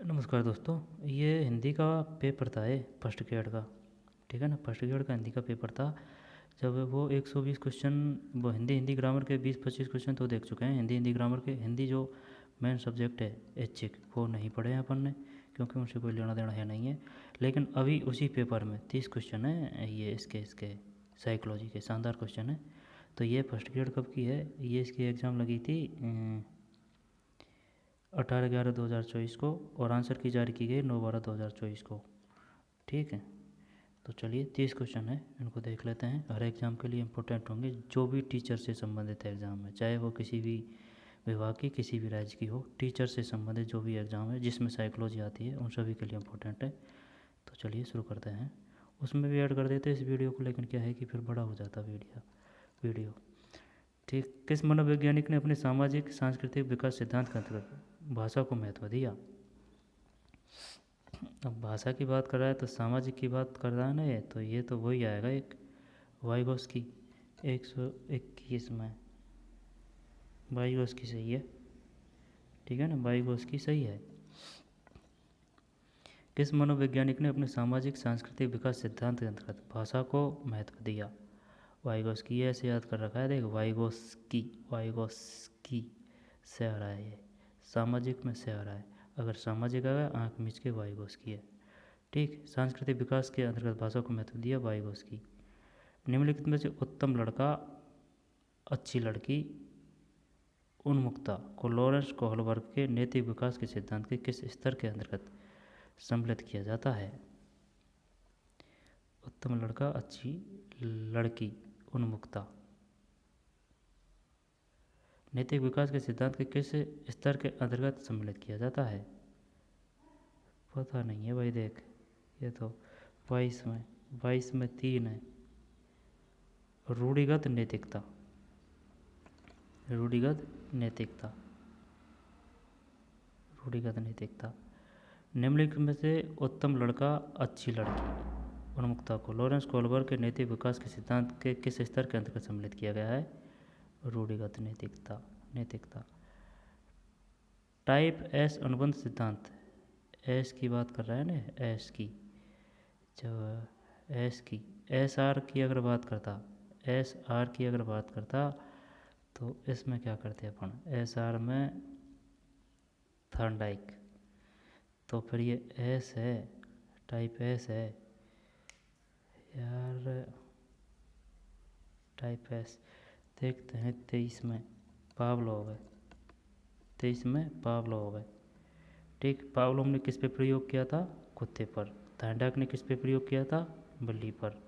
नमस्कार दोस्तों। ये हिंदी का पेपर था, ये फर्स्ट ग्रेड का। ठीक है ना, फर्स्ट ग्रेड का हिंदी का पेपर था। जब वो 120 क्वेश्चन, वो हिंदी हिंदी ग्रामर के 20-25 क्वेश्चन तो देख चुके हैं। हिंदी हिंदी ग्रामर के, हिंदी जो मेन सब्जेक्ट है ऐच्छिक, वो नहीं पढ़े हैं अपन ने, क्योंकि उनसे कोई लेना देना है नहीं है। लेकिन अभी उसी पेपर में 30 क्वेश्चन है, ये इसके साइकोलॉजी के शानदार क्वेश्चन है। तो ये फर्स्ट ग्रेड कब की है, ये इसकी एग्ज़ाम लगी थी 18/11/2024 को, और आंसर की जारी की गई 9/12/2024 को। ठीक है, तो चलिए 30 क्वेश्चन है, इनको देख लेते हैं। हर एग्ज़ाम के लिए इम्पोर्टेंट होंगे, जो भी टीचर से संबंधित एग्ज़ाम है, चाहे वो किसी भी विभाग की, किसी भी राज्य की हो, टीचर से संबंधित जो भी एग्ज़ाम है जिसमें साइकोलॉजी आती है, उन सभी के लिए इम्पोर्टेंट है। तो चलिए शुरू करते हैं। उसमें भी ऐड कर देते हैं इस वीडियो को, लेकिन क्या है कि फिर बड़ा हो जाता वीडियो। ठीक, किस मनोवैज्ञानिक ने अपने सामाजिक सांस्कृतिक विकास सिद्धांत के अंतर्गत भाषा को महत्व दिया? अब भाषा की बात कर रहा है तो सामाजिक की बात कर रहा है ना, ये तो वही आएगा एक, वाइगोस्की। 121 में वाइगोस्की सही है। ठीक है ना, वाइगोस्की सही है। किस मनोवैज्ञानिक ने अपने सामाजिक सांस्कृतिक विकास सिद्धांत के अंतर्गत भाषा को महत्व दिया? वाइगोस्की, ये ऐसे याद कर रखा है, देख, वाइगोस्की, वाइगोस्की से आ रहा है ये, सामाजिक में से आ रहा है। अगर सामाजिक आ गया, आँख मीच के वाइगोस्की है। ठीक, सांस्कृतिक विकास के अंतर्गत भाषा को महत्व दिया, वाइगोस्की। निम्नलिखित में से उत्तम लड़का, अच्छी लड़की, उन्मुक्ता को लॉरेंस कोहलबर्ग के नैतिक विकास के सिद्धांत के किस स्तर के अंतर्गत सम्मिलित किया जाता है? उत्तम लड़का, अच्छी लड़की, उन्मुक्ता नैतिक विकास के सिद्धांत के किस स्तर के अंतर्गत सम्मिलित किया जाता है? पता नहीं है भाई, देख, ये तो 22 में 3 है। रूढ़िगत नैतिकता, रूढ़िगत नैतिकता, रूढ़िगत नैतिकता। निम्नलिखित में से उत्तम लड़का, अच्छी लड़की, उन्मुक्ता को लॉरेंस कोहलबर्ग के नैतिक विकास के सिद्धांत के किस स्तर के अंतर्गत सम्मिलित किया गया है? रूढ़िगत नैतिकता, नैतिकता। टाइप एस अनुबंध सिद्धांत, एस की बात कर रहा है ना, एस की, जब एस की, एस आर की अगर बात करता, एस आर की अगर बात करता, तो इसमें क्या करते अपन, एस आर में थॉर्नडाइक, तो फिर ये एस है, टाइप एस है यार, टाइप एस। देखते हैं 23 में पावलोव है, 23 में पावलोव है। ठीक, पावलोव ने किस पे प्रयोग किया था? कुत्ते पर। थॉर्नडाइक ने किस पे प्रयोग किया था? बिल्ली पर।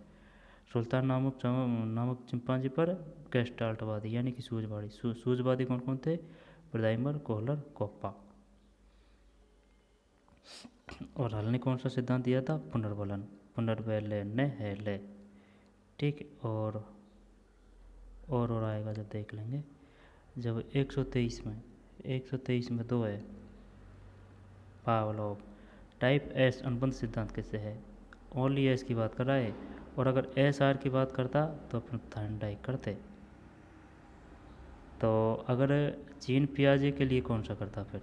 सुल्तान नामक चिंपांजी पर गेस्टाल्टवादी यानी कि सूझवादी कौन कौन थे? ब्राइमर, कोहलर, कोप्पा। और हल ने कौन सा सिद्धांत दिया था? पुनर्बलन, पुनर्बलन है ले। ठीक, और आएगा जब देख लेंगे। जब 123 में 2 है, पावलोव। टाइप एस अनुबंध सिद्धांत कैसे है? ओनली एस की बात कर रहा है, और अगर एस आर की बात करता तो अपन थॉर्नडाइक करते। तो अगर जीन पियाजे के लिए कौन सा करता फिर?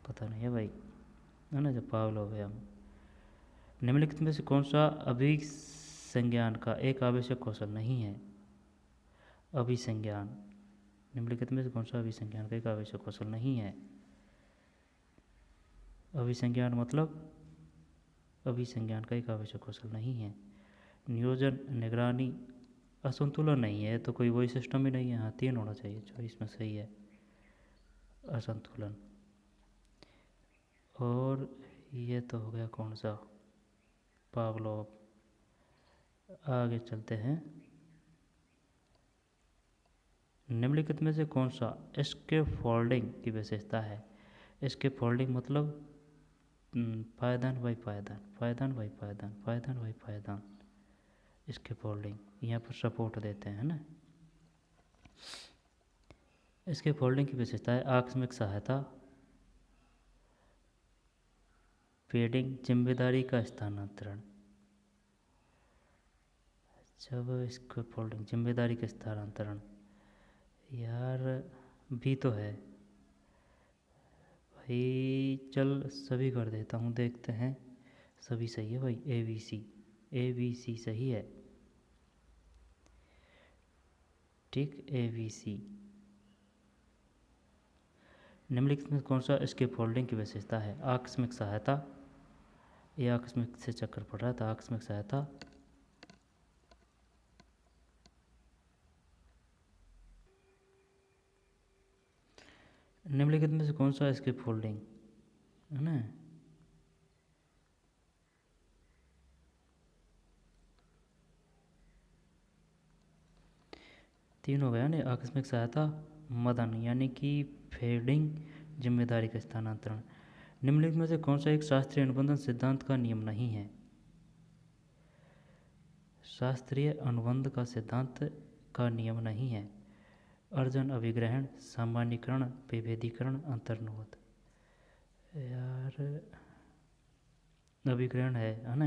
पता नहीं है भाई, है ना, जब पावलोव है हम। निम्नलिखित में से कौन सा अभिसंज्ञान का एक आवश्यक कौशल नहीं है? अभिसंज्ञान, निम्नलिखित में से कौन सा अभिसंज्ञान का एक आवश्यक कौशल नहीं है? अभिसंज्ञान मतलब अभिसंज्ञान का एक आवश्यक कौशल नहीं है। नियोजन, निगरानी, असंतुलन नहीं है, तो कोई वही सिस्टम ही नहीं है। हाँ, 3 होना चाहिए, जो इसमें सही है, असंतुलन। और ये तो हो गया कौन सा, पावलोव। आगे चलते हैं। निम्नलिखित में से कौन सा स्कैफोल्डिंग की विशेषता है? स्कैफोल्डिंग मतलब पायदान बाई पायदान, पायदान बाई पायदान, पायदान बाई पायदान, स्कैफोल्डिंग। यहाँ पर सपोर्ट देते हैं ना। स्कैफोल्डिंग की विशेषता है आकस्मिक सहायता, पेडिंग, जिम्मेदारी का स्थानांतरण। जब स्कैफोल्डिंग, जिम्मेदारी का स्थानांतरण, यार भी तो है भाई चल सभी कर देता हूँ, देखते हैं। सभी सही है भाई, ए बी सी सही है। ठीक, ए बी सी। निम्नलिखित में कौन सा स्किप फोल्डिंग की विशेषता है? आकस्मिक सहायता, ये आकस्मिक से चक्कर पड़ रहा था, आकस्मिक सहायता, निम्नलिखित में से कौन सा स्किप फोल्डिंग है ना? तीन हो गया ना, आकस्मिक सहायता, मदन यानी कि फेडिंग, जिम्मेदारी का स्थानांतरण। निम्नलिखित में से कौन सा एक शास्त्रीय अनुबंधन सिद्धांत का नियम नहीं है? शास्त्रीय अनुबंध का सिद्धांत का नियम नहीं है। अर्जन अभिग्रहण, सामान्यीकरण, विभेदीकरण, अंतर्निरोध। यार अभिग्रहण है ना?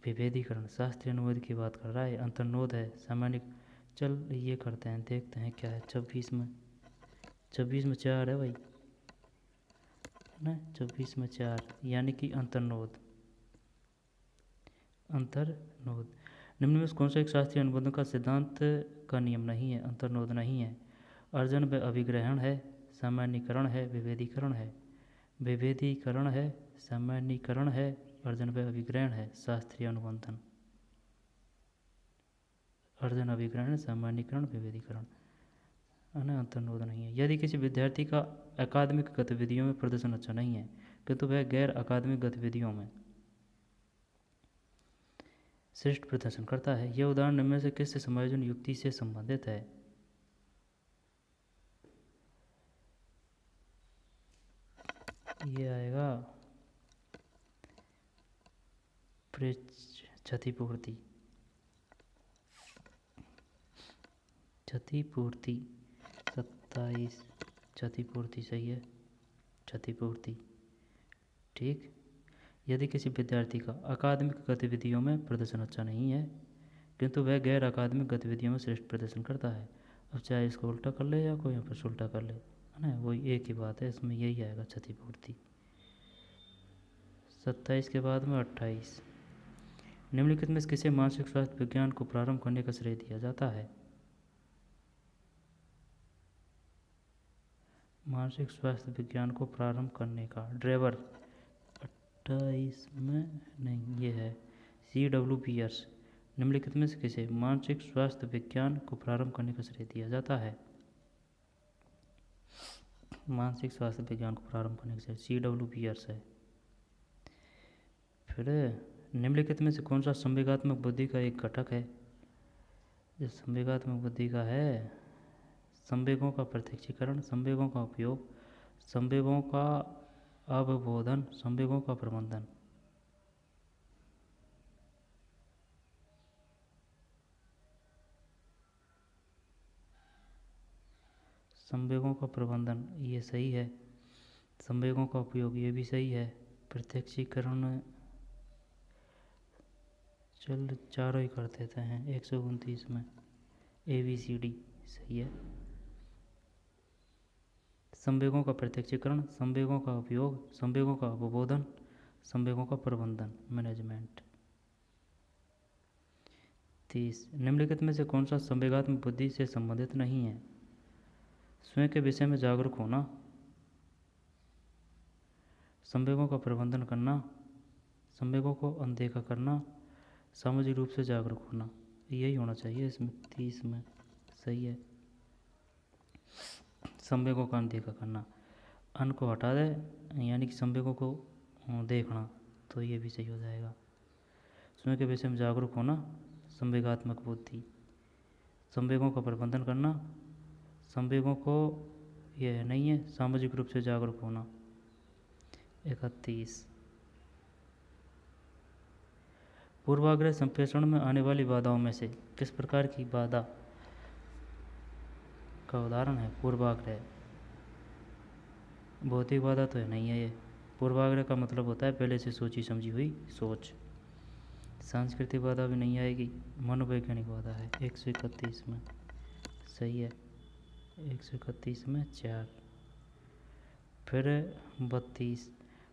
विभेदीकरण शास्त्रीय अनुबंध की बात कर रहा है, अंतर्निरोध है सामान्य। चल ये करते हैं, देखते हैं क्या है। 26 में 4 है भाई, है ना? 26 में 4 यानी कि अंतर्निरोध। निम्न में से कौन सा एक शास्त्रीय अनुबंध का सिद्धांत का नियम नहीं है? अंतर्निरोध नहीं है। अर्जन व अभिग्रहण है, सामान्यीकरण है, विभेदीकरण है। विभेदीकरण है, सामान्यीकरण है, अर्जन व अभिग्रहण है, शास्त्रीय अनुबंधन। अर्जन अभिग्रहण, सामान्यीकरण, विभेदीकरण, है ना? अंतर्निरोध नहीं है। यदि किसी विद्यार्थी का अकादमिक गतिविधियों में प्रदर्शन अच्छा नहीं है किंतु वह गैर अकादमिक गतिविधियों में श्रेष्ठ प्रदर्शन करता है, यह उदाहरण निम्न में से किस समायोजन युक्ति से संबंधित है? ये आएगा क्षतिपूर्ति। क्षतिपूर्ति 27, क्षतिपूर्ति सही है, क्षतिपूर्ति। ठीक, यदि किसी विद्यार्थी का अकादमिक गतिविधियों में प्रदर्शन अच्छा नहीं है किंतु वह गैर अकादमिक गतिविधियों में श्रेष्ठ प्रदर्शन करता है। अब चाहे इसको उल्टा कर ले या कोई यहाँ पर उल्टा कर ले, है ना? वही एक ही बात है, इसमें यही आएगा क्षतिपूर्ति। 27 के बाद में 28। निम्नलिखित में किसे मानसिक स्वास्थ्य विज्ञान को प्रारंभ करने का श्रेय दिया जाता है? मानसिक स्वास्थ्य विज्ञान को प्रारंभ करने का ड्रेवर। 28 में नहीं, ये है C.W. पियर्स। निम्नलिखित में से किसे मानसिक स्वास्थ्य विज्ञान को प्रारंभ करने का श्रेय दिया जाता है? मानसिक स्वास्थ्य विज्ञान को प्रारंभ करने का श्रेय C.W. पियर्स है। फिर निम्नलिखित में से कौन सा संवेगात्मक बुद्धि का एक घटक है? जो संवेगात्मक बुद्धि का है, संवेगों का प्रत्यक्षीकरण, संवेगों का उपयोग, संवेगों का अवबोधन, संवेगों का प्रबंधन। संवेगों का प्रबंधन ये सही है, संवेगों का उपयोग ये भी सही है, प्रत्यक्षीकरण चल चारों ही कर देते हैं। 129 में ABCD सही है। संवेगों का प्रत्यक्षीकरण, संवेगों का उपयोग, संवेगों का अवबोधन, संवेगों का प्रबंधन, मैनेजमेंट। 30 निम्नलिखित में से कौन सा संवेगात्मक बुद्धि से संबंधित नहीं है? स्वयं के विषय में जागरूक होना, संवेगों का प्रबंधन करना, संवेगों को अनदेखा करना, सामाजिक रूप से जागरूक होना। यही होना चाहिए इसमें। 30 में सही है, संवेगों का अनदेखा करना। अन को हटा दे यानी कि संवेगों को देखना, तो ये भी सही हो जाएगा। स्वयं के विषय में जागरूक होना, संवेगात्मक बुद्धि, संवेगों का प्रबंधन करना, संवेगों को यह नहीं है, सामाजिक रूप से जागरूक होना। 31 पूर्वाग्रह संप्रेषण में आने वाली बाधाओं में से किस प्रकार की बाधा का उदाहरण है? पूर्वाग्रह भौतिक बाधा तो है नहीं है ये। पूर्वाग्रह का मतलब होता है पहले से सोची समझी हुई सोच। सांस्कृतिक बाधा भी नहीं आएगी, मनोवैज्ञानिक बाधा है। 131 में सही है, 131 में 4। फिर 32,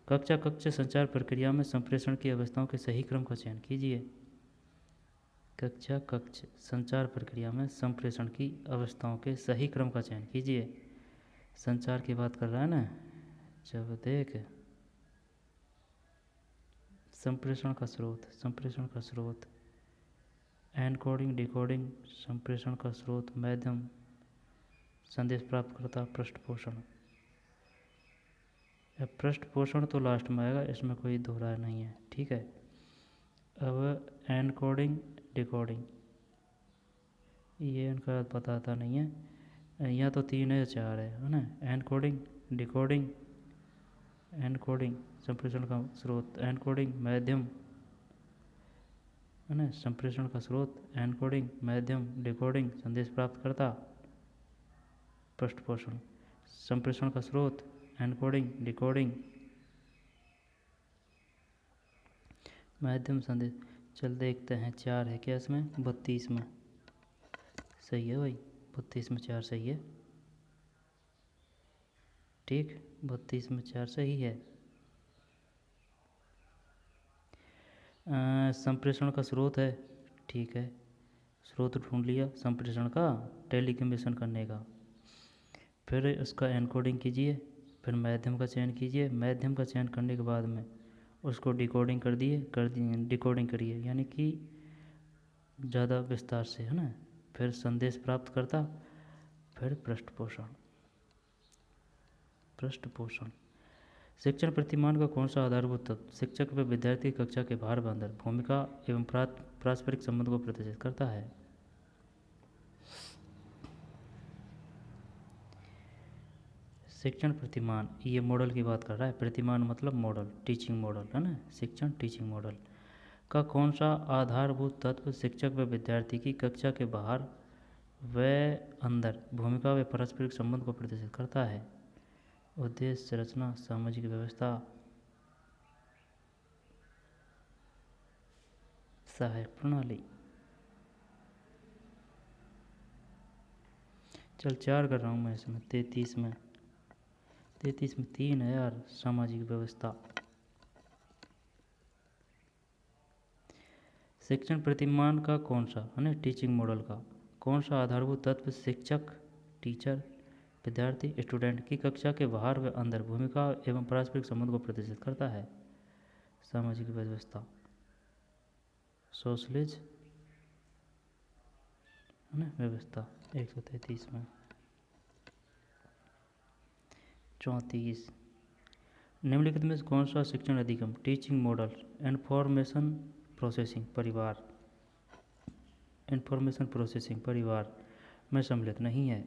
कक्षा कक्ष संचार प्रक्रिया में संप्रेषण की अवस्थाओं के सही क्रम का चयन कीजिए। कक्षा कक्ष संचार प्रक्रिया में संप्रेषण की अवस्थाओं के सही क्रम का चयन कीजिए। संचार की बात कर रहा है ना, जब देख संप्रेषण का स्रोत, एनकोडिंग डिकोडिंग, संप्रेषण का स्रोत, माध्यम, संदेश प्राप्तकर्ता, पृष्ठपोषण। पृष्ठपोषण तो लास्ट में आएगा, इसमें कोई दो राय नहीं है, ठीक है। अब एनकोडिंग डिकोडिंग, ये इनका बताता नहीं है, यहाँ तो 3 है या 4 है ना। एनकोडिंग डिकोडिंग, एनकोडिंग संप्रेषण का स्रोत, एनकोडिंग माध्यम है ना, संप्रेषण का स्रोत, एनकोडिंग माध्यम, डिकोडिंग संदेश प्राप्तकर्ता, पृष्ठपोषण। संप्रेषण का स्रोत, एनकोडिंग डिकोडिंग माध्यम, संदेश। चल देखते हैं 4 है क्या इसमें, 32 में सही है भाई, 32 में 4 सही है, ठीक, 32 में 4 सही है। संप्रेषण का स्रोत है, ठीक है, स्रोत ढूंढ लिया संप्रेषण का, टेलीकम्युनिकेशन करने का। फिर उसका एनकोडिंग कीजिए, फिर माध्यम का चयन कीजिए, माध्यम का चयन करने के बाद में उसको डिकोडिंग कर दिए डिकोडिंग करिए, यानी कि ज़्यादा विस्तार से, है ना। फिर संदेश प्राप्त करता, फिर पृष्ठपोषण। शिक्षण प्रतिमान का कौन सा आधारभूत तत्व शिक्षक व विद्यार्थी कक्षा के बाहर अंदर भूमिका एवं पारस्परिक संबंध को प्रदर्शित करता है? शिक्षण प्रतिमान, ये मॉडल की बात कर रहा है, प्रतिमान मतलब मॉडल, टीचिंग मॉडल, है ना, शिक्षण टीचिंग मॉडल का कौन सा आधारभूत तत्व शिक्षक व विद्यार्थी की कक्षा के बाहर व अंदर भूमिका व पारस्परिक संबंध को प्रदर्शित करता है? उद्देश्य, संरचना, सामाजिक व्यवस्था, सहायक प्रणाली। चल 4 कर रहा हूँ मैं इसमें, 33 में 3 है यार, सामाजिक व्यवस्था। शिक्षण प्रतिमान का कौन सा, है ना, टीचिंग मॉडल का कौन सा आधारभूत तत्व शिक्षक, टीचर, विद्यार्थी, स्टूडेंट की कक्षा के बाहर व अंदर भूमिका एवं पारस्परिक संबंध को प्रदर्शित करता है? सामाजिक व्यवस्था, सोशलिज, है ना, व्यवस्था। 133 में 34, निम्नलिखित में से कौन सा शिक्षण अधिगम, टीचिंग मॉडल, इंफॉर्मेशन प्रोसेसिंग परिवार में सम्मिलित नहीं है?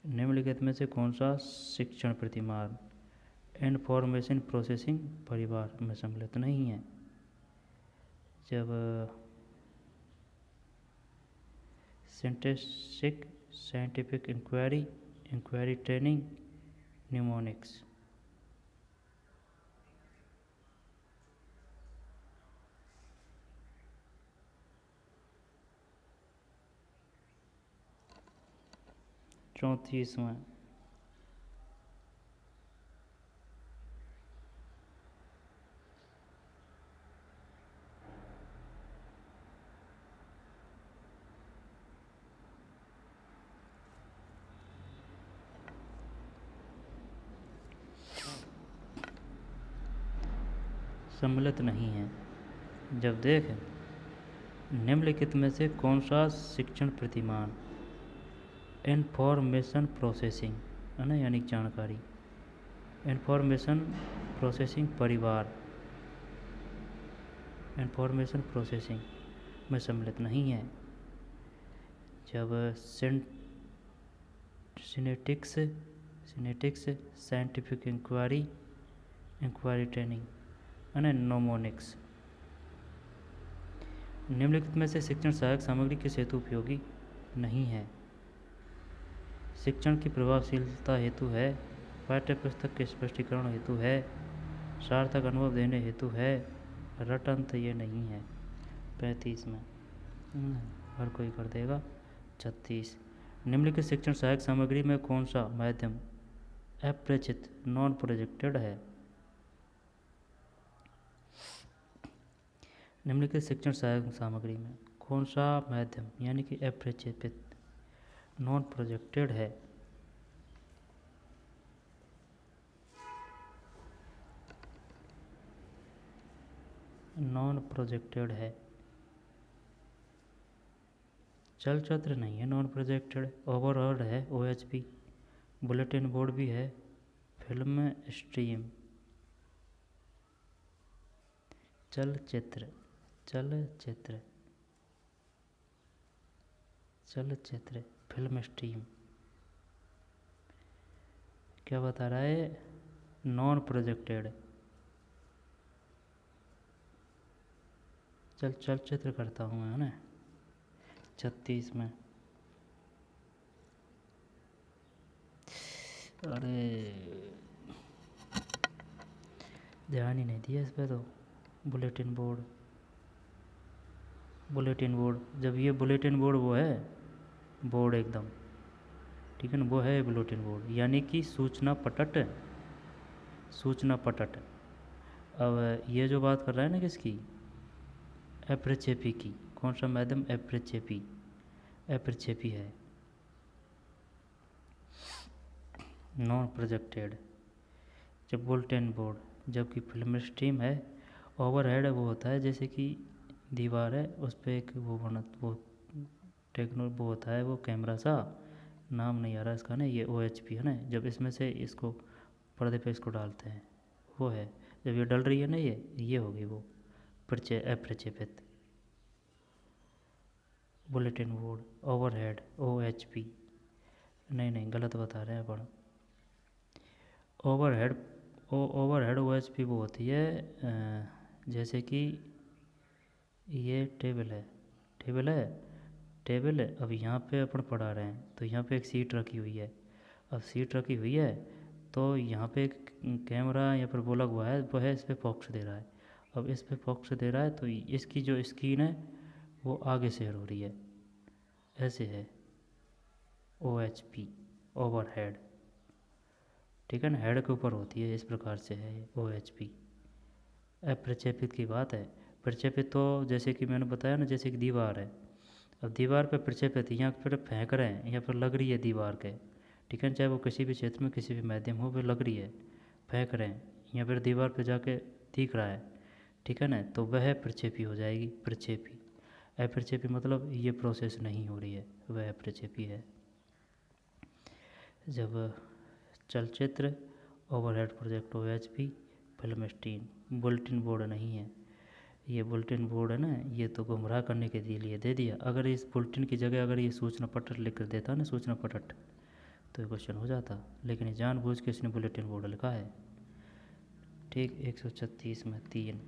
निम्नलिखित में से कौन सा शिक्षण प्रतिमान इंफॉर्मेशन प्रोसेसिंग परिवार में सम्मिलित नहीं है? जब syntactic, scientific inquiry training, mnemonics. चौंतीसवां, सम्मिलित नहीं है। जब देख निम्नलिखित में से कौन सा शिक्षण प्रतिमान इंफॉर्मेशन प्रोसेसिंग, है ना, यानी जानकारी, इंफॉर्मेशन प्रोसेसिंग परिवार, इंफॉर्मेशन प्रोसेसिंग में सम्मिलित नहीं है? जब सिनेटिक्स, साइंटिफिक इंक्वायरी ट्रेनिंग, है ना, नोमोनिक्स। निम्नलिखित में से शिक्षण सहायक सामग्री किस हेतु उपयोगी नहीं है? शिक्षण की प्रभावशीलता हेतु है, पाठ्यपुस्तक के स्पष्टीकरण हेतु है, सार्थक अनुभव देने हेतु है, रटंत ये नहीं है। 35 में हर कोई कर देगा। 36, निम्नलिखित शिक्षण सहायक सामग्री में कौन सा माध्यम अप्रचित नॉन प्रोजेक्टेड है? निम्नलिखित शिक्षण सहायक सामग्री में कौन सा माध्यम यानी कि अप्रक्षेपित नॉन प्रोजेक्टेड है? नॉन प्रोजेक्टेड है। चलचित्र नहीं है नॉन प्रोजेक्टेड, ओवरहेड है OHP, बुलेटिन बोर्ड भी है, फिल्म स्ट्रीम। चलचित्र चलचित्र चलचित्र फिल्म स्ट्रीम क्या बता रहा है? Non projected. चलचित्र करता हूँ मैं, है ना? 36 में। अरे ध्यान ही नहीं दिया इस पे तो। बुलेटिन बोर्ड जब ये बुलेटिन बोर्ड वो है बोर्ड एकदम, ठीक है ना, वो है बुलेटिन बोर्ड यानी कि सूचना पटट। अब ये जो बात कर रहा है ना किसकी, अप्रक्षेपी की, कौन सा माध्यम? अप्रक्षेपी है, नॉन प्रोजेक्टेड। जब बुलेटिन बोर्ड, जबकि फिल्म स्ट्रीम है। ओवरहेड वो होता है जैसे कि दीवार है उस पर एक वो होता है वो कैमरा सा, नाम नहीं आ रहा इसका ना, ये OHP है ना, जब इसमें से इसको पर्दे पे इसको डालते हैं वो है। जब ये डल रही है ना ये होगी वो अप्रक्षेपित। बुलेटिन बोर्ड, ओवरहेड OHP, नहीं गलत बता रहे हैं अपन। ओवरहेड OHP वो होती है जैसे कि ये टेबल है। अब यहाँ पे अपन पढ़ा रहे हैं तो यहाँ पे एक सीट रखी हुई है। अब सीट रखी हुई है तो यहाँ पे एक कैमरा यहाँ पर बोला हुआ है, वो है इस पर फोकस दे रहा है। अब इस पर फोकस दे रहा है तो इसकी जो स्क्रीन है वो आगे शेयर हो रही है, ऐसे है OHP, ओवरहेड, ठीक है ना, हेड के ऊपर होती है, इस प्रकार से है ये OHP। अप्रक्षेपित की बात है। प्रक्षेपित तो जैसे कि मैंने बताया ना, जैसे कि दीवार है, अब दीवार पर प्रक्षेपित यहाँ पर फेंक रहे हैं, यहाँ पर लग रही है दीवार के, ठीक है, चाहे वो किसी भी क्षेत्र में किसी भी माध्यम हो, वो लग रही है, फेंक रहे हैं, यहाँ पर दीवार पर जाके दिख रहा है, ठीक है ना, तो वह प्रक्षेपी हो जाएगी, प्रक्षेपी। अप्रक्षेपी मतलब ये प्रोसेस नहीं हो रही है, वह प्रक्षेपी है। जब चलचित्र, overhead project OHP, film stream, bulletin board नहीं है। ये बुलेटिन बोर्ड है ना, ये तो गुमराह करने के लिए दे दिया। अगर इस बुलेटिन की जगह अगर ये सूचना पटट लिख कर देता ना, सूचना पटट, तो ये क्वेश्चन हो जाता, लेकिन जानबूझ के इसने बुलेटिन बोर्ड लिखा है। ठीक, 136 में 3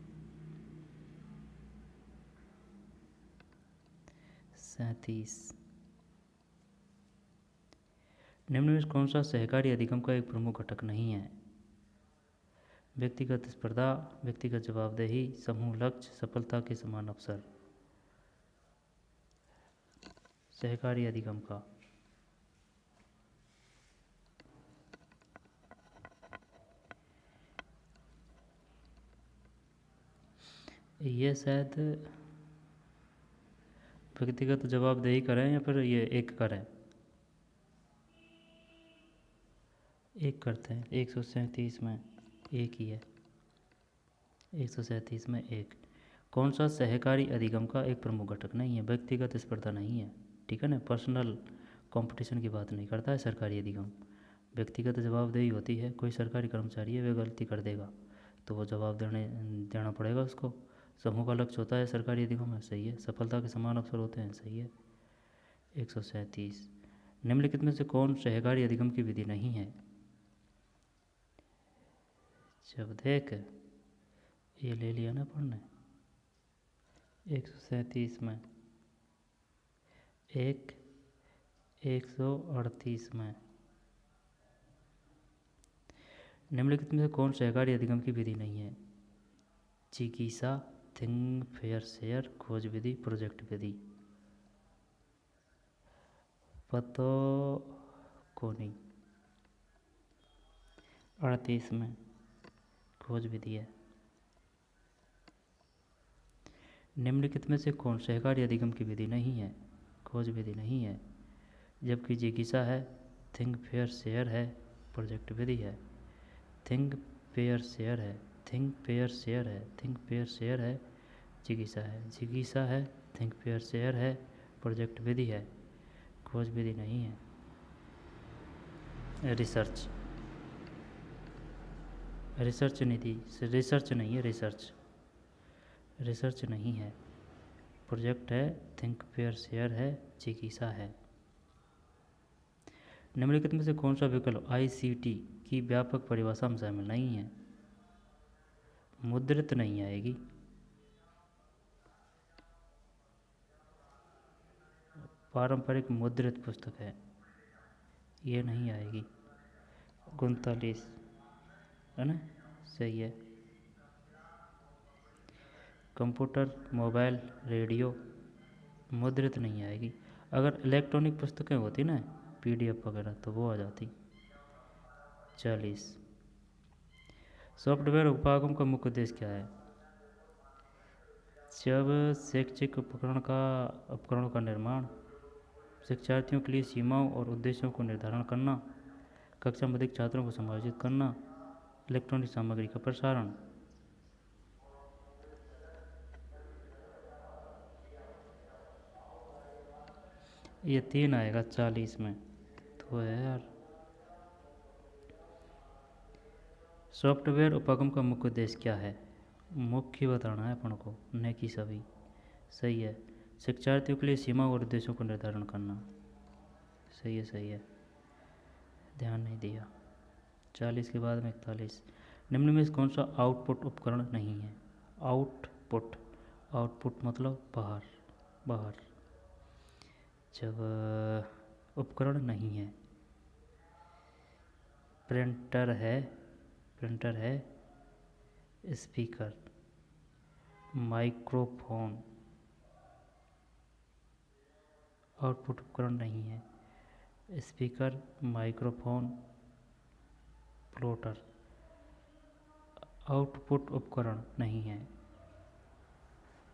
37। निम्न में कौन सा सहकारी अधिगम का एक प्रमुख घटक नहीं है? व्यक्तिगत स्पर्धा, व्यक्तिगत जवाबदेही, समूह लक्ष्य, सफलता के समान अवसर। सहकारी अधिगम का ये शायद व्यक्तिगत जवाबदेही करें या फिर ये एक करें, एक करते हैं। 137 में एक ही है, 137 में एक। कौन सा सहकारी अधिगम का एक प्रमुख घटक नहीं है? व्यक्तिगत स्पर्धा नहीं है, ठीक है ना, पर्सनल कंपटीशन की बात नहीं करता है सरकारी अधिगम। व्यक्तिगत जवाबदेही होती है, कोई सरकारी कर्मचारी है वह गलती कर देगा तो वो जवाब देना पड़ेगा उसको। समूह का लक्ष्य होता है सरकारी अधिगम में, सही है। सफलता के समान अवसर होते हैं, सही है। 137। निम्नलिखित में से कौन सहकारी अधिगम की विधि नहीं है? जब देख ये ले लिया ना पढ़ने। 137 में एक, 138 में। निम्नलिखित में से कौन सहकारी अधिगम की विधि नहीं है? चिकित्सा, थिंक फेयर शेयर, खोज विधि, प्रोजेक्ट विधि। पतो को नहीं। 38 में खोज विधि है। निम्नलिखित में से कौन सहकारी अधिगम की विधि नहीं है? खोज विधि नहीं है, जबकि जिज्ञासा है, थिंक फेयर शेयर है, प्रोजेक्ट विधि है। थिंक फेयर शेयर है, थिंक फेयर शेयर है, थिंक फेयर शेयर है, जिज्ञासा है, जिज्ञासा है, थिंक फेयर शेयर है, प्रोजेक्ट विधि है, खोज विधि नहीं है। रिसर्च, रिसर्च नहीं थी, रिसर्च नहीं है, रिसर्च, रिसर्च नहीं है, प्रोजेक्ट है, थिंक फेयर शेयर है, जिज्ञासा है। निम्नलिखित में से कौन सा विकल्प ICT की व्यापक परिभाषा में शामिल नहीं है? मुद्रित नहीं आएगी, पारंपरिक मुद्रित पुस्तक है, ये नहीं आएगी। 39 है ना, सही है। कंप्यूटर, मोबाइल, रेडियो, मुद्रित नहीं आएगी। अगर इलेक्ट्रॉनिक पुस्तकें होती ना, PDF वगैरह, तो वो आ जाती। 40 सॉफ्टवेयर उपभागों का मुख्य उद्देश्य क्या है? जब शैक्षिक उपकरणों का निर्माण, शिक्षार्थियों के लिए सीमाओं और उद्देश्यों को निर्धारण करना, कक्षा में अधिक छात्रों को समायोजित करना, इलेक्ट्रॉनिक सामग्री का प्रसारण। ये 3 आएगा 40 में, तो है यार। सॉफ्टवेयर उपगम का मुख्य उद्देश्य क्या है? मुख्य बताना है अपन को, न कि सभी। सही है। शिक्षार्थियों के लिए सीमा और उद्देश्यों को निर्धारण करना। सही है, सही है, ध्यान नहीं दिया। 40 के बाद में 41। निम्न में से कौन सा आउटपुट उपकरण नहीं है? आउटपुट, आउटपुट मतलब बाहर, बाहर। जब उपकरण नहीं है, प्रिंटर है, प्रिंटर है, स्पीकर, माइक्रोफोन, आउटपुट उपकरण नहीं है। स्पीकर, माइक्रोफोन, प्लॉटर, आउटपुट उपकरण नहीं है।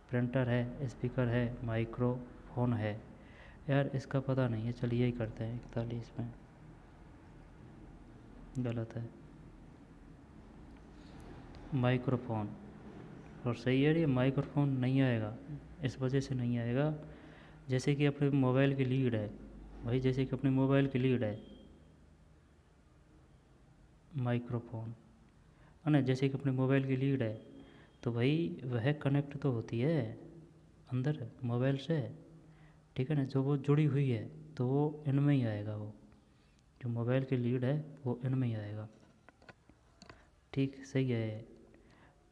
प्रिंटर है, स्पीकर है, माइक्रोफोन है। यार इसका पता नहीं है, चलिए यही करते हैं। 41 में गलत है, माइक्रोफोन। और सही है, ये माइक्रोफोन नहीं आएगा, इस वजह से नहीं आएगा। जैसे कि अपने मोबाइल की लीड है भाई, जैसे कि अपने मोबाइल की लीड है माइक्रोफोन, है ना। जैसे कि अपने मोबाइल की लीड है, तो भाई वह कनेक्ट तो होती है अंदर मोबाइल से, ठीक है ना। जो वो जुड़ी हुई है, तो वो इनमें ही आएगा। वो जो मोबाइल की लीड है वो इनमें ही आएगा, ठीक, सही है।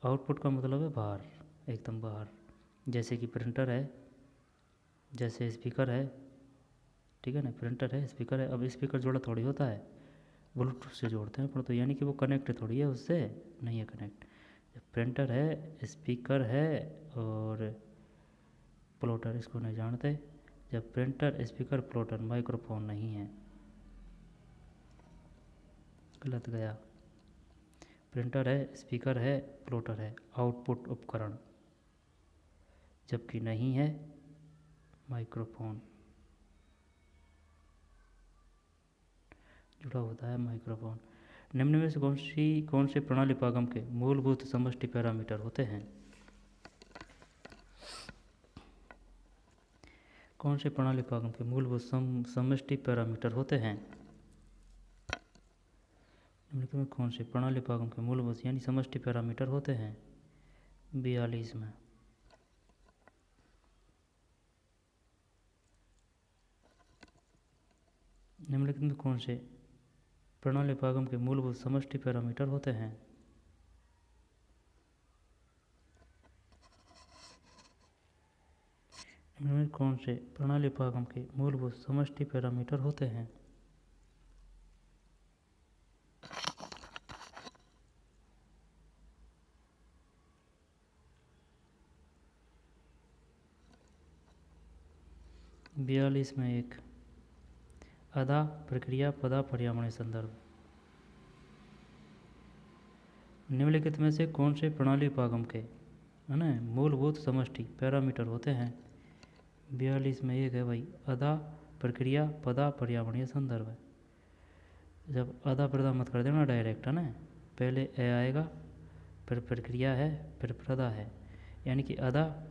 आउटपुट का मतलब है बाहर, एकदम बाहर। जैसे कि प्रिंटर है, जैसे स्पीकर है, ठीक है ना। प्रिंटर है, स्पीकर है। अब स्पीकर जोड़ा थोड़ी होता है, ब्लूटूथ से जोड़ते हैं अपन, तो यानी कि वो कनेक्ट थोड़ी है उससे, नहीं है कनेक्ट। प्रिंटर है, स्पीकर है और प्लॉटर, इसको नहीं जानते। जब प्रिंटर, स्पीकर, प्लॉटर, माइक्रोफोन नहीं है, गलत गया। प्रिंटर है, स्पीकर है, प्लॉटर है, आउटपुट उपकरण, जबकि नहीं है माइक्रोफोन, जुड़ा होता है माइक्रोफोन। निम्न में से कौन से प्रणाली पागम के मूलभूत समष्टि पैरामीटर होते हैं? कौन से प्रणाली पागम के मूलभूत समष्टि पैरामीटर होते हैं? निम्नलिखित में कौन से प्रणाली पागम के मूलभूत यानी समष्टि पैरामीटर होते हैं? 42 में। निम्नलिखित में कौन से प्रणाली पागम के मूलभूत समष्टि पैरामीटर होते हैं? निम्नलिखित कौन से प्रणाली पागम के मूलभूत समष्टि पैरामीटर होते हैं? बयालीस में एक अदा, प्रक्रिया, पदा, पर्यावरणीय संदर्भ। निम्नलिखित में से कौन से प्रणाली उपागम के है ना मूलभूत समष्टि पैरामीटर होते हैं? 42 में एक है भाई, अदा, प्रक्रिया, पदा, पर्यावरणीय संदर्भ है। जब अदा प्रदा मत कर देना डायरेक्ट, है ना, पहले ए आएगा, फिर प्रक्रिया है, फिर प्रदा है, यानी कि अदा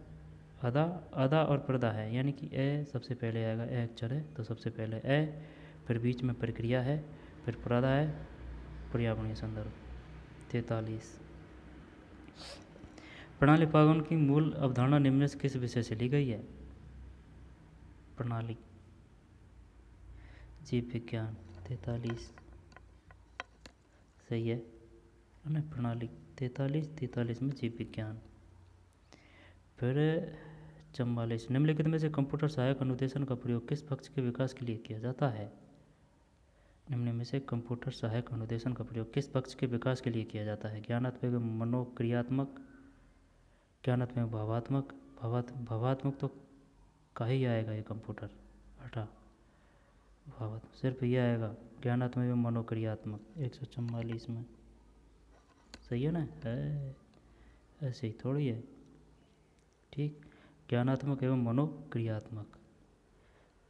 अदा अदा और प्रदा है, यानी कि ए सबसे पहले आएगा, ए अक्षर है तो सबसे पहले ए, फिर बीच में प्रक्रिया है, फिर प्रदा है, पर्यावरणीय संदर्भ। 43 प्रणाली उपागम की मूल अवधारणा निम्न से किस विषय से ली गई है? प्रणाली, जीव विज्ञान। 43 सही है ना, प्रणाली। 43 में जीव विज्ञान। फिर 44 निम्नलिखित में से कंप्यूटर सहायक अनुदेशन का प्रयोग किस पक्ष के विकास के लिए किया जाता है? निम्न में से कंप्यूटर सहायक अनुदेशन का प्रयोग किस पक्ष के विकास के लिए किया जाता है? ज्ञानात्मक, मनोक्रियात्मक, ज्ञानात्मक, भावात्मक। भावात्मक तो का ही आएगा ये कंप्यूटर, हटा, भावात्मक सिर्फ ये आएगा, ज्ञानात्मक एवं मनोक्रियात्मक। 144 में सही है ना, ऐसे ही थोड़ी है, ठीक, ज्ञानात्मक एवं मनोक्रियात्मक।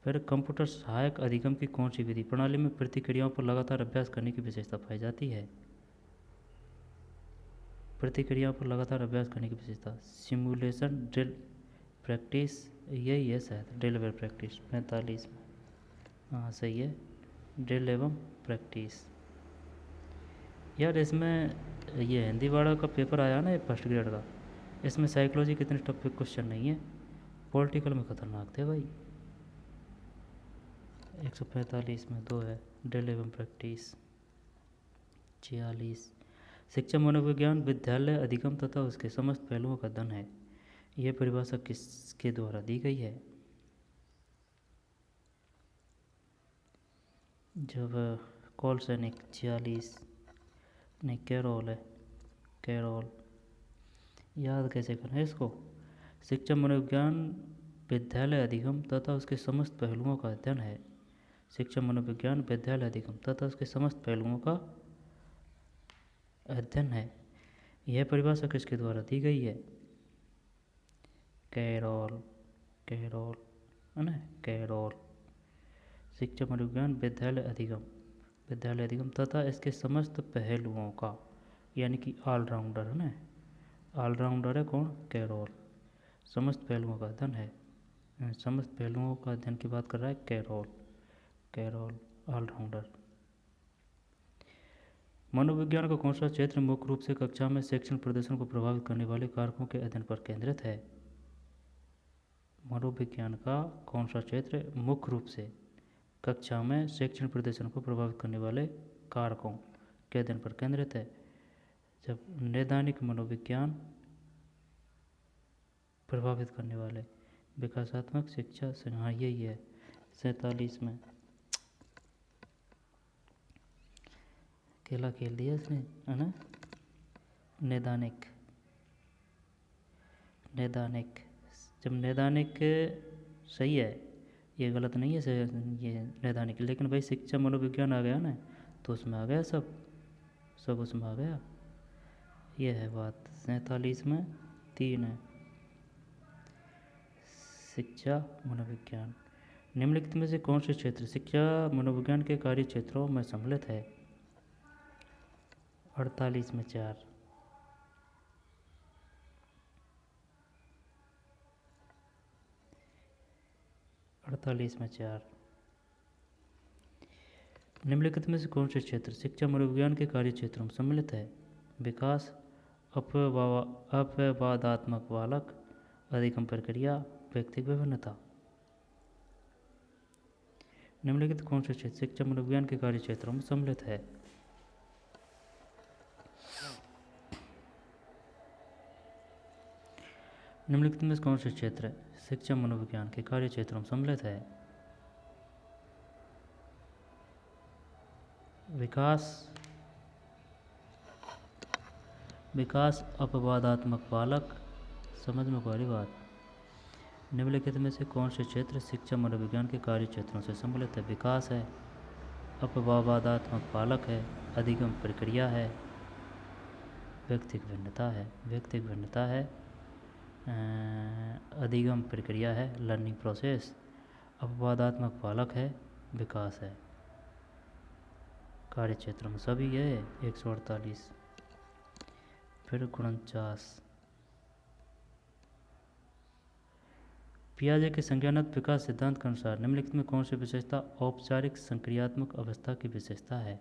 फिर कंप्यूटर सहायक अधिगम की कौन सी विधि प्रणाली में प्रतिक्रियाओं पर लगातार अभ्यास करने की विशेषता पाई जाती है? प्रतिक्रियाओं पर लगातार अभ्यास करने की विशेषता, सिमुलेशन, ड्रिल, प्रैक्टिस, यही है शायद, ड्रिल व प्रैक्टिस। 45 में हाँ सही है, ड्रिल एवं प्रैक्टिस। यार इसमें ये हिंदी वाला का पेपर आया ना, फर्स्ट ग्रेड का, इसमें साइकोलॉजी कितने टॉपिक क्वेश्चन नहीं है, पॉलिटिकल में खतरनाक थे भाई। 145 में 2 है, ड्रिल एवं प्रैक्टिस। 46 शिक्षा मनोविज्ञान विद्यालय अधिगम तथा उसके समस्त पहलुओं का अध्ययन है, यह परिभाषा किसके द्वारा दी गई है? जब कोलसैनिक। 46 नहीं, कैरोल है, कैरोल। याद कैसे करना है इसको? शिक्षा मनोविज्ञान विद्यालय अधिगम तथा उसके समस्त पहलुओं का अध्ययन है, शिक्षा मनोविज्ञान विद्यालय अधिगम तथा उसके समस्त पहलुओं का अध्ययन है, यह परिभाषा किसके द्वारा दी गई है? कैरोल, कैरोल है ना, कैरोल। शिक्षा मनोविज्ञान विद्यालय अधिगम तथा इसके समस्त पहलुओं का, यानी कि ऑलराउंडर है ना, ऑलराउंडर है कौन? कैरोल। समस्त पहलुओं का अध्ययन है, समस्त पहलुओं का अध्ययन की बात कर रहा है कैरोल, कैरोल ऑलराउंडर। मनोविज्ञान का कौन सा क्षेत्र मुख्य रूप से कक्षा में शैक्षणिक प्रदर्शन को प्रभावित करने वाले कारकों के अध्ययन पर केंद्रित है? मनोविज्ञान का कौन सा क्षेत्र मुख्य रूप से कक्षा में शैक्षणिक प्रदर्शन को प्रभावित करने वाले कारकों के अध्ययन पर केंद्रित है? जब नैदानिक मनोविज्ञान प्रभावित करने वाले, विकासात्मक शिक्षा से, हाँ यही है। 47 में अकेला खेल दिया इसने, है ना, नैदानिक, नैदानिक। जब नैदानिक सही है, ये गलत नहीं है ये नैदानिक, लेकिन भाई शिक्षा मनोविज्ञान आ गया ना, तो उसमें आ गया सब उसमें आ गया, ये है बात। 47 में 3 है, शिक्षा मनोविज्ञान। निम्नलिखित में से कौन से क्षेत्र शिक्षा मनोविज्ञान के कार्य क्षेत्रों में सम्मिलित है? 48 में 4, 48 में 4। निम्नलिखित में से कौन से क्षेत्र शिक्षा मनोविज्ञान के कार्य क्षेत्रों में सम्मिलित है? विकास, अपवादात्मक बालक, अधिगम प्रक्रिया, व्यक्तिगत विभिन्नता। निम्नलिखित कौन से क्षेत्र शिक्षा मनोविज्ञान के कार्य क्षेत्रों में सम्मिलित है? निम्नलिखित में कौन से क्षेत्र शिक्षा मनोविज्ञान के कार्य क्षेत्रों में सम्मिलित है? विकास, अपवादात्मक बालक, समझ में कोई बात? निम्नलिखित में से कौन से क्षेत्र शिक्षा मनोविज्ञान के कार्य क्षेत्रों से सम्मिलित है? विकास है, अपवादात्मक पालक है, अधिगम प्रक्रिया है, व्यक्तिक भिन्नता है, अधिगम प्रक्रिया है, लर्निंग प्रोसेस, अपवादात्मक पालक है, विकास है। कार्य क्षेत्र में सभी है 148। फिर 49, पियाजे के संज्ञानात्मक विकास सिद्धांत के अनुसार निम्नलिखित में कौन सी विशेषता औपचारिक संक्रियात्मक अवस्था की विशेषता है।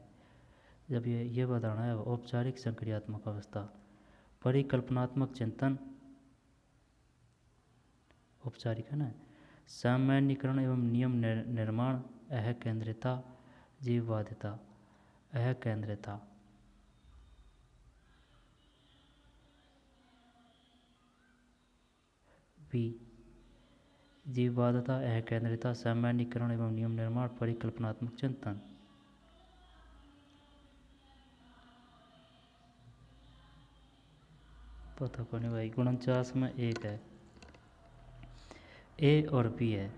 जब ये बताना है औपचारिक संक्रियात्मक अवस्था, परिकल्पनात्मक चिंतन, औपचारिक है ना, सामान्यीकरण एवं नियम निर्माण, अहकेंद्रिता, जीववादिता, अहकेंद्रिता। बी, जीववादिता, अहकेंद्रिता, सामान्यीकरण एवं नियम निर्माण, परिकल्पनात्मक चिंतन। पता को नहीं भाई। 49 में एक है, ए और बी है।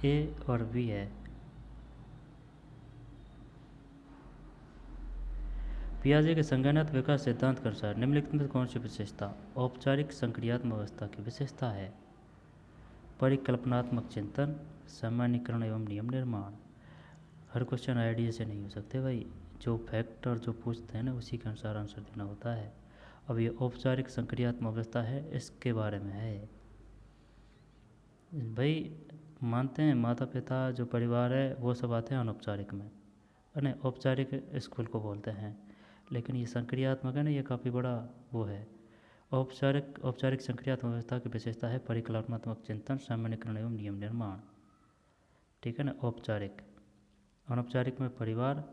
ए और बी है। पियाजे के संज्ञानात्मक विकास सिद्धांत के अनुसार निम्नलिखित में कौन सी विशेषता औपचारिक संक्रियात्मक अवस्था की विशेषता है। परिकल्पनात्मक चिंतन, सामान्यीकरण एवं नियम निर्माण। हर क्वेश्चन आइडिया से नहीं हो सकते भाई, जो फैक्ट और जो पूछते हैं ना उसी के अनुसार आंसर देना होता है। अब ये औपचारिक संक्रियात्मक अवस्था है, इसके बारे में है भाई। मानते हैं माता पिता जो परिवार है वो सब आते हैं अनौपचारिक में, अने औपचारिक स्कूल को बोलते हैं, लेकिन ये संक्रियात्मक है ना, ये काफ़ी बड़ा वो है। औपचारिक संक्रियात्मक व्यवस्था की विशेषता है परिकल्पनात्मक चिंतन, सामान्यीकरण एवं नियम निर्माण। ठीक है ना, औपचारिक। अनौपचारिक में परिवार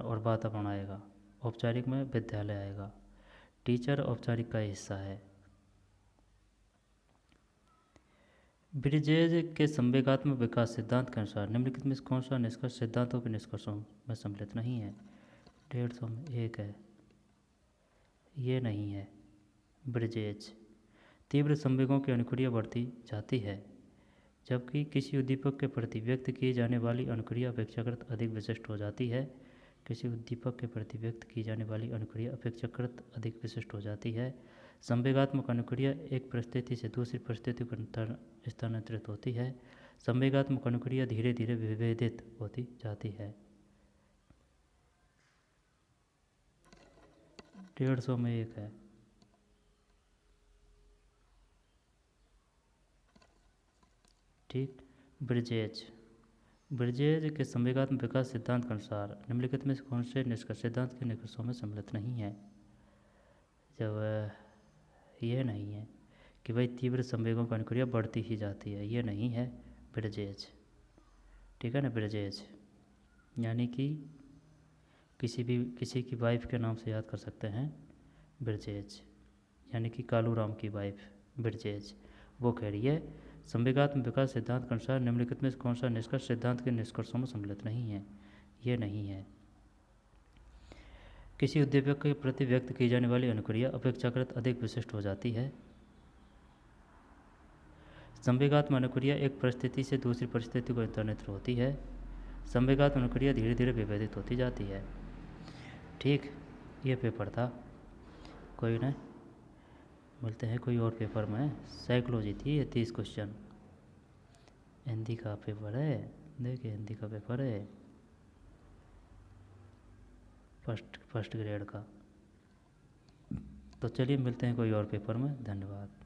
और वातावरण आएगा, औपचारिक में विद्यालय आएगा, टीचर औपचारिक का हिस्सा है। ब्रिजेज के संवेगात्मक विकास सिद्धांत के अनुसार निम्नलिखित में कौन सा निष्कर्ष सिद्धांतों के निष्कर्षों में सम्मिलित नहीं है। 150 में एक है, ये नहीं है। ब्रिजेज, तीव्र संवेगों की अनुक्रिया बढ़ती जाती है, जबकि किसी उद्दीपक के प्रति व्यक्त की जाने वाली अनुक्रिया अपेक्षाकृत अधिक विशिष्ट हो जाती है। किसी उद्दीपक के प्रति व्यक्त की जाने वाली अनुक्रिया अपेक्षाकृत अधिक विशिष्ट हो जाती है। संवेगात्मक अनुक्रिया एक परिस्थिति से दूसरी परिस्थिति पर स्थानांतरित होती है। संवेगात्मक अनुक्रिया धीरे धीरे विभेदित होती जाती है। 150 में एक है। ठीक। ब्रिजेज के संवेगात्मक विकास सिद्धांत के अनुसार निम्नलिखित में कौन से निष्कर्ष सिद्धांत के निष्कर्षों में सम्मिलित नहीं है। जब ये नहीं है कि भाई तीव्र संवेगों की अनुक्रिया बढ़ती ही जाती है, ये नहीं है ब्रिजेज। ठीक है ना, ब्रिजेज यानी कि किसी की वाइफ के नाम से याद कर सकते हैं, ब्रिजेज यानी कि कालू राम की वाइफ ब्रिजेज। वो कह रही है संवेगात्मक विकास सिद्धांत के अनुसार निम्नलिखित में कौन सा निष्कर्ष सिद्धांत के निष्कर्षों में सम्मिलित नहीं है। ये नहीं है। किसी उद्दीपक के प्रति व्यक्त की जाने वाली अनुक्रिया अपेक्षाकृत अधिक विशिष्ट हो जाती है। संवेगात्मक अनुक्रिया एक परिस्थिति से दूसरी परिस्थिति को स्थानांतरित होती है। संवेगात्मक अनुक्रिया धीरे धीरे विभेदित होती जाती है। ठीक, ये पेपर था। कोई नहीं, मिलते हैं कोई और पेपर में। साइकोलॉजी थी ये 30 क्वेश्चन। हिंदी का पेपर है, देखिए हिंदी का पेपर है फर्स्ट ग्रेड का। तो चलिए मिलते हैं कोई और पेपर में। धन्यवाद।